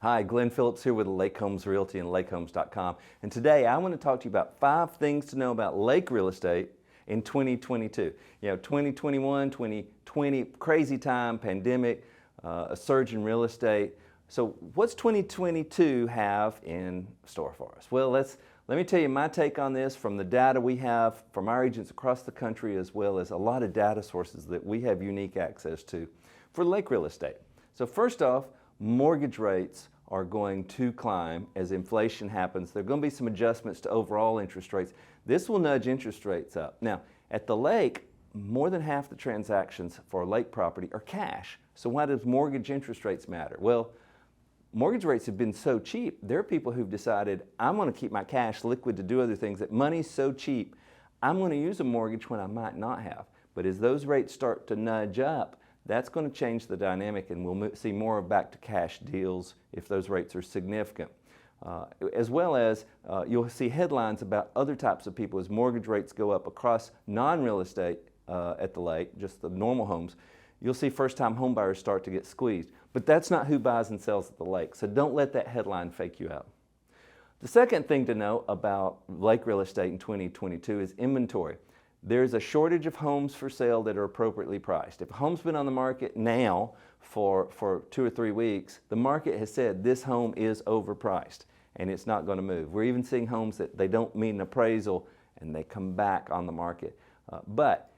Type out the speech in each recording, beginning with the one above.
Hi, Glenn Phillips here with Lake Homes Realty and lakehomes.com. And today I want to talk to you about 5 things to know about lake real estate in 2022. 2021, 2020, crazy time, pandemic, a surge in real estate. So what's 2022 have in store for us? Well, let me tell you my take on this from the data we have from our agents across the country, as well as a lot of data sources that we have unique access to for lake real estate. So first off, mortgage rates are going to climb as inflation happens. There are going to be some adjustments to overall interest rates. This will nudge interest rates up. Now, at the lake, more than half the transactions for lake property are cash. So why does mortgage interest rates matter? Well, mortgage rates have been so cheap, there are people who've decided, I'm going to keep my cash liquid to do other things, that money's so cheap, I'm going to use a mortgage when I might not have. But as those rates start to nudge up, that's going to change the dynamic, and we'll see more back to cash deals if those rates are significant. As well as you'll see headlines about other types of people as mortgage rates go up across non-real estate at the lake, just the normal homes. You'll see first-time home buyers start to get squeezed. But that's not who buys and sells at the lake, so don't let that headline fake you out. The second thing to know about lake real estate in 2022 is inventory. There's a shortage of homes for sale that are appropriately priced. If a home's been on the market now for 2 or 3 weeks, the market has said this home is overpriced and it's not going to move. We're even seeing homes that they don't meet an appraisal and they come back on the market. But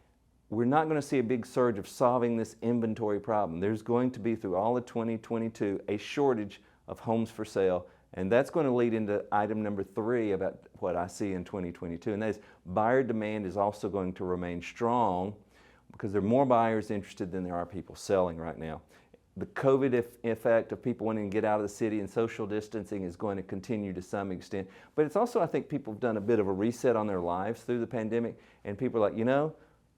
we're not going to see a big surge of solving this inventory problem. There's going to be, through all of 2022, a shortage of homes for sale. And that's going to lead into item number 3 about what I see in 2022, and that is buyer demand is also going to remain strong because there are more buyers interested than there are people selling right now. The COVID effect of people wanting to get out of the city and social distancing is going to continue to some extent. But it's also, I think, people have done a bit of a reset on their lives through the pandemic, and people are like,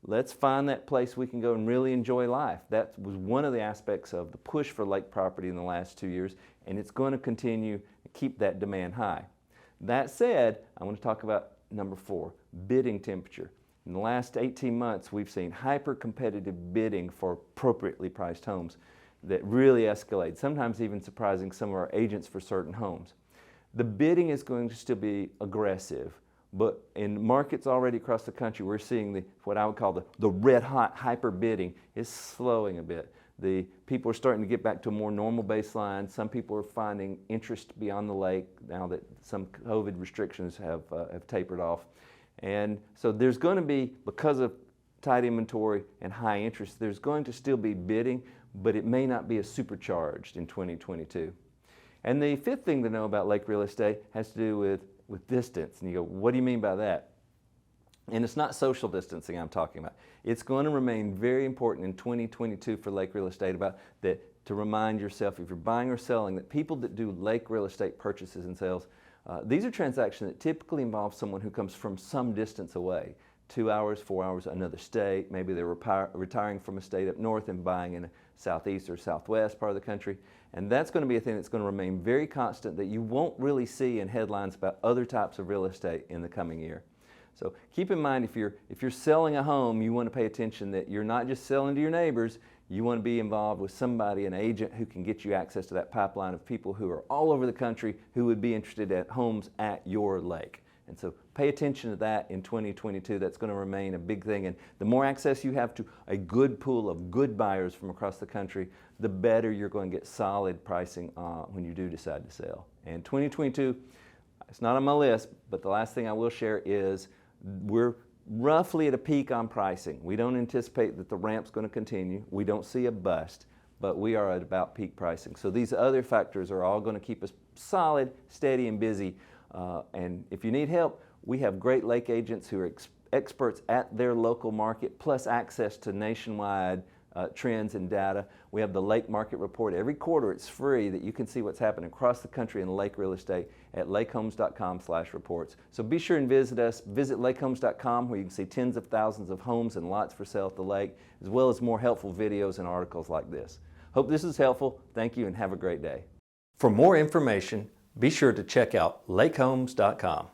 let's find that place we can go and really enjoy life. That was one of the aspects of the push for lake property in the last 2 years, and it's going to continue to keep that demand high. That said, I want to talk about number 4, bidding temperature. In the last 18 months, we've seen hyper-competitive bidding for appropriately priced homes that really escalate, sometimes even surprising some of our agents for certain homes. The bidding is going to still be aggressive, but in markets already across the country, we're seeing what I would call the red-hot hyper bidding is slowing a bit. The people are starting to get back to a more normal baseline. Some people are finding interest beyond the lake now that some COVID restrictions have tapered off. And so there's going to be, because of tight inventory and high interest, there's going to still be bidding, but it may not be as supercharged in 2022. And the 5th thing to know about lake real estate has to do with distance. And you go, what do you mean by that? And it's not social distancing I'm talking about. It's going to remain very important in 2022 for lake real estate to remind yourself, if you're buying or selling, that people that do lake real estate purchases and sales, these are transactions that typically involve someone who comes from some distance away, 2 hours, 4 hours, another state. Maybe they're retiring from a state up north and buying in a southeast or southwest part of the country. And that's going to be a thing that's going to remain very constant that you won't really see in headlines about other types of real estate in the coming year. So keep in mind, if you're selling a home, you want to pay attention that you're not just selling to your neighbors. You want to be involved with somebody, an agent, who can get you access to that pipeline of people who are all over the country who would be interested in homes at your lake. And so pay attention to that in 2022. That's going to remain a big thing. And the more access you have to a good pool of good buyers from across the country, the better you're going to get solid pricing when you do decide to sell. And 2022, it's not on my list, but the last thing I will share is we're roughly at a peak on pricing. We don't anticipate that the ramp's going to continue. We don't see a bust, but we are at about peak pricing. So these other factors are all going to keep us solid, steady, and busy. And if you need help, we have great lake agents who are experts at their local market, plus access to nationwide trends and data. We have the Lake Market Report. Every quarter it's free that you can see what's happening across the country in lake real estate at lakehomes.com/reports. So be sure and visit us. Visit lakehomes.com where you can see tens of thousands of homes and lots for sale at the lake, as well as more helpful videos and articles like this. Hope this is helpful. Thank you and have a great day. For more information, be sure to check out lakehomes.com.